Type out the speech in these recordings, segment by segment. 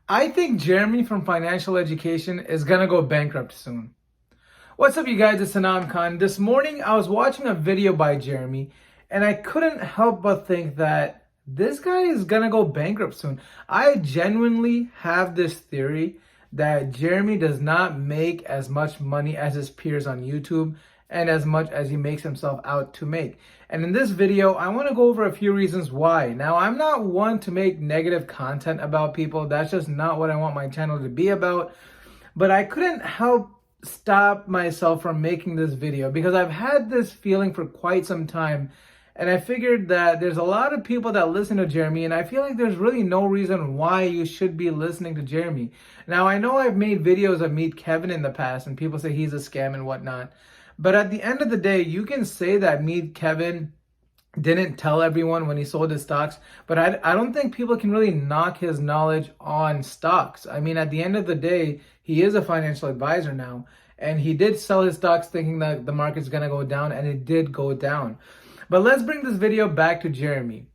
I think Jeremy from Financial Education is gonna go bankrupt soon. What's up, you guys? It's Sanam Khan. This morning, I was watching a video by Jeremy, and I couldn't help but think that this guy is gonna go bankrupt soon. I genuinely have this theory that Jeremy does not make as much money as his peers on YouTube and as much as he makes himself out to make. And in this video, I want to go over a few reasons why. Now, I'm not one to make negative content about people. That's just not what I want my channel to be about. But I couldn't help stop myself from making this video because I've had this feeling for quite some time. And I figured that there's a lot of people that listen to Jeremy, and I feel like there's really no reason why you should be listening to Jeremy. Now, I know I've made videos of Meet Kevin in the past, and people say he's a scam and whatnot. But at the end of the day, you can say that Meet Kevin didn't tell everyone when he sold his stocks, but I don't think people can really knock his knowledge on stocks. I mean, at the end of the day, he is a financial advisor now, and he did sell his stocks thinking that the market's gonna go down, and it did go down. But let's bring this video back to Jeremy.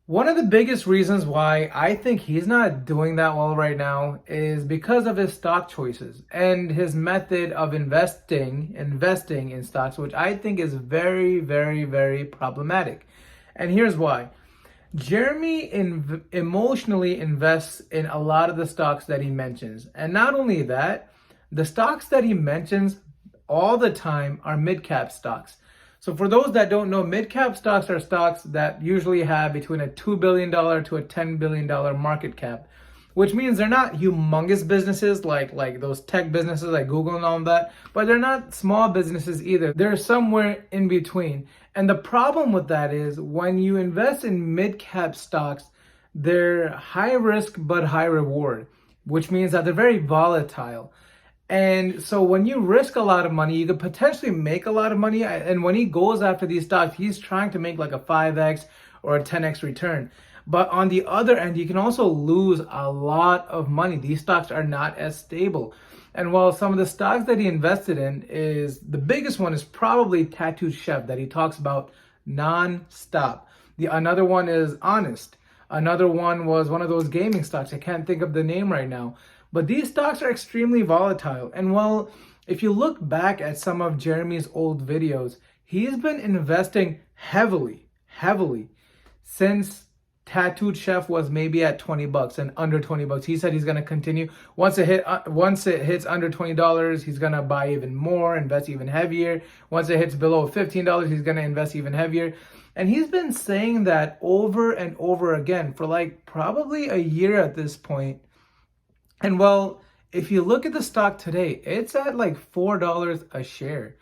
One of the biggest reasons why I think he's not doing that well right now is because of his stock choices and his method of investing in stocks, which I think is very, very, very problematic. And here's why. Jeremy emotionally invests in a lot of the stocks that he mentions. And not only that, the stocks that he mentions all the time are mid-cap stocks. So for those that don't know, mid-cap stocks are stocks that usually have between a $2 billion to a $10 billion market cap, which means they're not humongous businesses like those tech businesses like Google and all of that, but they're not small businesses either. They're somewhere in between. And the problem with that is when you invest in mid-cap stocks, they're high risk but high reward, which means that they're very volatile. And so when you risk a lot of money, you could potentially make a lot of money. And when he goes after these stocks, he's trying to make like a 5x or a 10x return. But on the other end, you can also lose a lot of money. These stocks are not as stable. And while some of the stocks that he invested in is, the biggest one is probably Tattooed Chef that he talks about non-stop. Another one is Honest. Another one was one of those gaming stocks. I can't think of the name right now. But these stocks are extremely volatile. And well, if you look back at some of Jeremy's old videos, he's been investing heavily since Tattooed Chef was maybe at $20 and under $20. He said he's going to continue. Once it hits under $20, he's going to buy even more, invest even heavier. Once it hits below $15, he's going to invest even heavier. And he's been saying that over and over again for like probably a year at this point. And well, if you look at the stock today, it's at like $4 a share.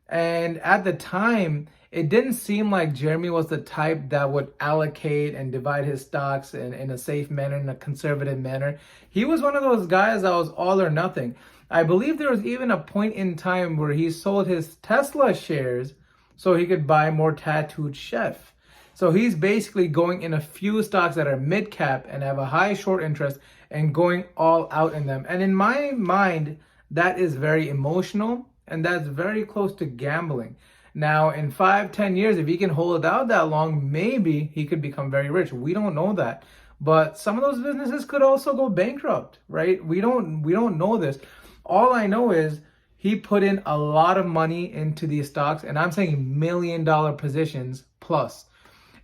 And at the time, it didn't seem like Jeremy was the type that would allocate and divide his stocks in a safe manner, in a conservative manner. He was one of those guys that was all or nothing. I believe there was even a point in time where he sold his Tesla shares so he could buy more Tattooed Chef. So he's basically going in a few stocks that are mid-cap and have a high short interest and going all out in them. And in my mind, that is very emotional and that's very close to gambling. Now, in 5-10 years, if he can hold it out that long, maybe he could become very rich. We don't know that. But some of those businesses could also go bankrupt, right? We don't know this. All I know is he put in a lot of money into these stocks, and I'm saying $1 million positions plus.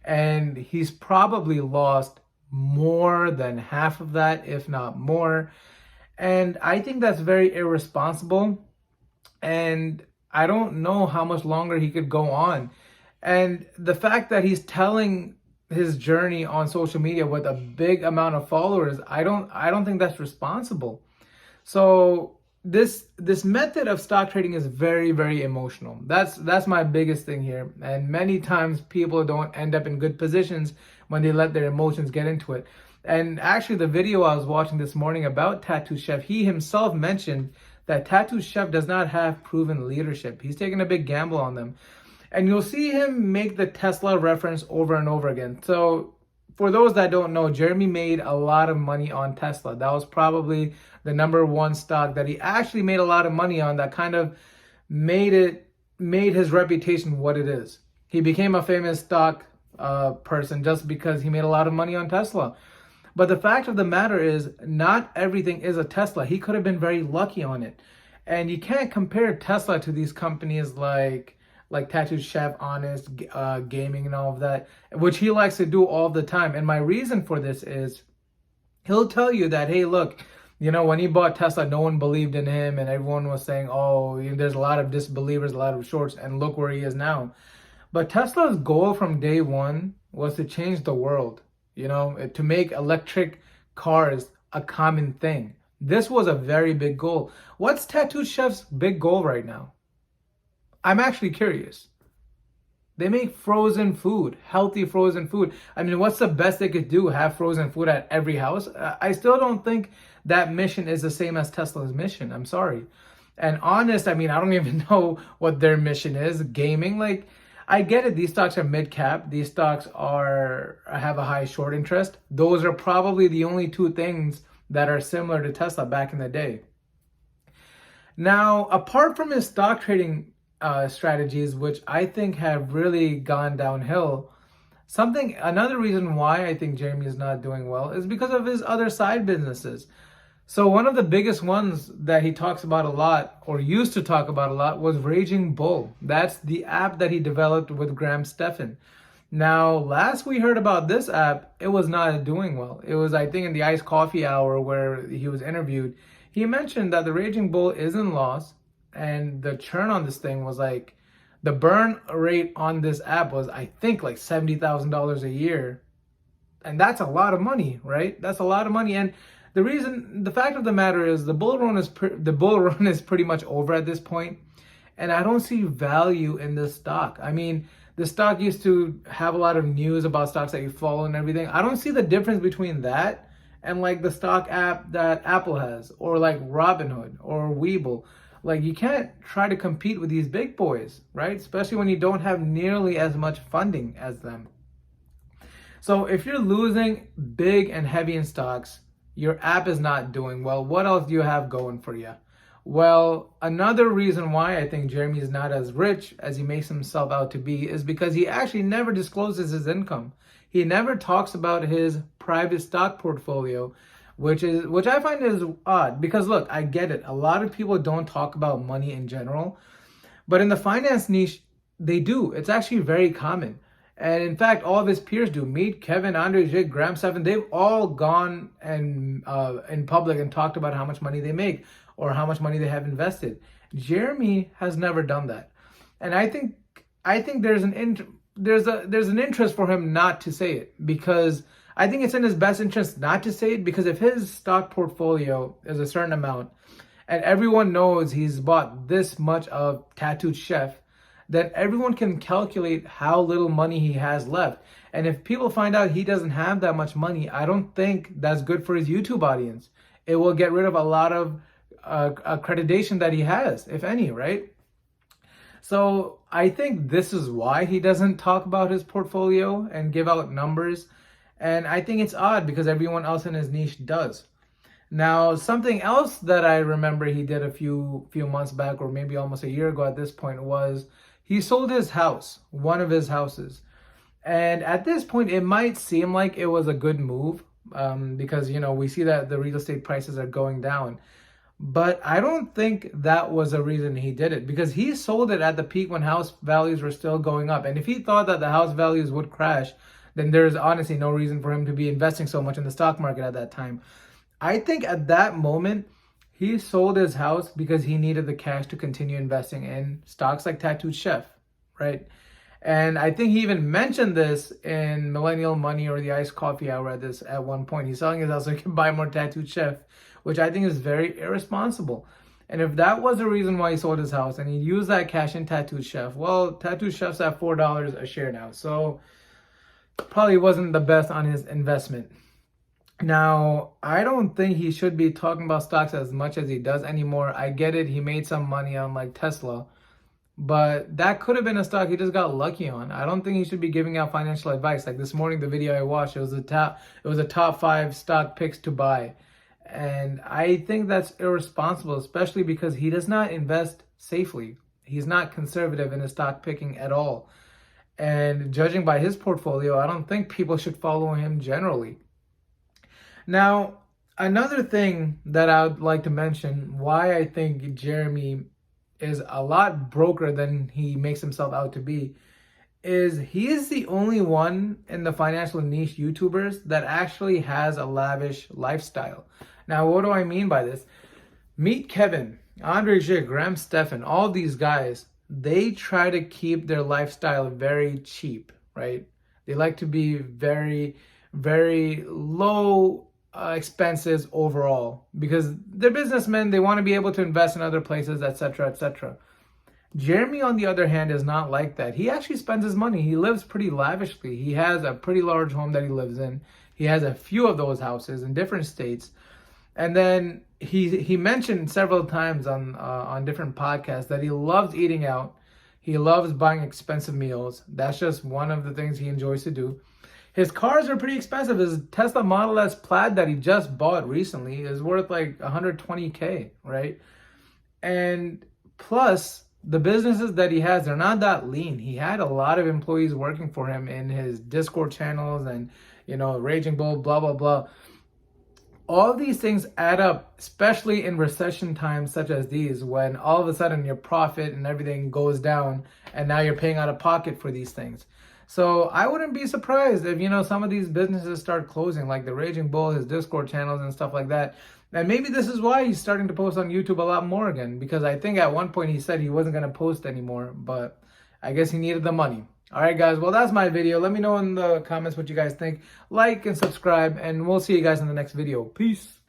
And he's probably lost more than half of that, if not more. And I think that's very irresponsible. And I don't know how much longer he could go on. And the fact that he's telling his journey on social media with a big amount of followers, I don't think that's responsible. So this method of stock trading is very, very emotional. That's my biggest thing here. And many times people don't end up in good positions when they let their emotions get into it. And actually the video I was watching this morning about Tattooed Chef, he himself mentioned that Tattooed Chef does not have proven leadership. He's taking a big gamble on them. And you'll see him make the Tesla reference over and over again. So for those that don't know, Jeremy made a lot of money on Tesla. That was probably the number one stock that he actually made a lot of money on, that kind of made his reputation what it is. He became a famous stock person just because he made a lot of money on Tesla. But the fact of the matter is, not everything is a Tesla. He could have been very lucky on it. And you can't compare Tesla to these companies like Tattooed Chef, Honest, Gaming, and all of that, which he likes to do all the time. And my reason for this is he'll tell you that, hey, look, when he bought Tesla, no one believed in him, and everyone was saying, oh, there's a lot of disbelievers, a lot of shorts, and look where he is now. But Tesla's goal from day one was to change the world, to make electric cars a common thing. This was a very big goal. What's Tattooed Chef's big goal right now? I'm actually curious. They make frozen food, healthy frozen food. I mean, what's the best they could do? Have frozen food at every house? I still don't think that mission is the same as Tesla's mission. I'm sorry. And Honest, I don't even know what their mission is. Gaming, I get it. These stocks are mid-cap. These stocks have a high short interest. Those are probably the only two things that are similar to Tesla back in the day. Now, apart from his stock trading strategies, which I think have really gone downhill, another reason why I think Jeremy is not doing well is because of his other side businesses. So one of the biggest ones that he talks about a lot, or used to talk about a lot, was Raging Bull. That's the app that he developed with Graham Stephan. Now, last we heard about this app, it was not doing well. It was, I think, in the Iced Coffee Hour where he was interviewed. He mentioned that the Raging Bull is in loss, and the churn on this thing was the burn rate on this app was, I think, like $70,000 a year. And that's a lot of money, right? That's a lot of money. And the fact of the matter is, the bull run is pretty much over at this point, and I don't see value in this stock. The stock used to have a lot of news about stocks that you follow and everything. I don't see the difference between that and the stock app that Apple has, or Robinhood or Webull. You can't try to compete with these big boys, right? Especially when you don't have nearly as much funding as them. So if you're losing big and heavy in stocks, your app is not doing well, what else do you have going for you? Well, another reason why I think Jeremy is not as rich as he makes himself out to be is because he actually never discloses his income. He never talks about his private stock portfolio, which I find is odd, because look, I get it. A lot of people don't talk about money in general, but in the finance niche, they do. It's actually very common. And in fact, all of his peers do. Meet Kevin, Andre, Jake, Graham Stephan. They've all gone and in public and talked about how much money they make or how much money they have invested. Jeremy has never done that, and I think there's an interest for him not to say it, because I think it's in his best interest not to say it, because if his stock portfolio is a certain amount and everyone knows he's bought this much of Tattooed Chef, then everyone can calculate how little money he has left. And if people find out he doesn't have that much money, I don't think that's good for his YouTube audience. It will get rid of a lot of accreditation that he has, if any, right? So I think this is why he doesn't talk about his portfolio and give out numbers. And I think it's odd because everyone else in his niche does. Now, something else that I remember he did a few months back, or maybe almost a year ago at this point, was he sold his house, one of his houses. And at this point, it might seem like it was a good move because, we see that the real estate prices are going down. But I don't think that was a reason he did it, because he sold it at the peak when house values were still going up. And if he thought that the house values would crash, then there's honestly no reason for him to be investing so much in the stock market at that time. I think at that moment, he sold his house because he needed the cash to continue investing in stocks like Tattooed Chef, right? And I think he even mentioned this in Millennial Money or the Iced Coffee Hour at one point. He's selling his house so he can buy more Tattooed Chef, which I think is very irresponsible. And if that was the reason why he sold his house and he used that cash in Tattooed Chef, well, Tattooed Chef's at $4 a share now. So probably wasn't the best on his investment. Now, I don't think he should be talking about stocks as much as he does anymore. I get it. He made some money on Tesla, but that could have been a stock he just got lucky on. I don't think he should be giving out financial advice. Like this morning, the video I watched, it was a top 5 stock picks to buy. And I think that's irresponsible, especially because he does not invest safely. He's not conservative in his stock picking at all. And judging by his portfolio, I don't think people should follow him generally. Now, another thing that I would like to mention why I think Jeremy is a lot broker than he makes himself out to be is he is the only one in the financial niche YouTubers that actually has a lavish lifestyle. Now, what do I mean by this? Meet Kevin, Andre G, Graham Stephan, all these guys, they try to keep their lifestyle very cheap, right? They like to be very, very low expenses overall because they're businessmen. They want to be able to invest in other places, etc., etc. Jeremy, on the other hand, is not like that. He actually spends his money. He lives pretty lavishly. He has a pretty large home that he lives in. He has a few of those houses in different states. And then he mentioned several times on different podcasts that he loves eating out. He loves buying expensive meals. That's just one of the things he enjoys to do. His cars are pretty expensive. His Tesla Model S Plaid that he just bought recently is worth like 120K, right? And plus, the businesses that he has, they're not that lean. He had a lot of employees working for him in his Discord channels and, Raging Bull, blah, blah, blah. All these things add up, especially in recession times such as these, when all of a sudden your profit and everything goes down and now you're paying out of pocket for these things. So I wouldn't be surprised if, some of these businesses start closing, like the Raging Bull, his Discord channels and stuff like that. And maybe this is why he's starting to post on YouTube a lot more again, because I think at one point he said he wasn't going to post anymore, but I guess he needed the money. All right, guys. Well, that's my video. Let me know in the comments what you guys think. Like and subscribe, and we'll see you guys in the next video. Peace.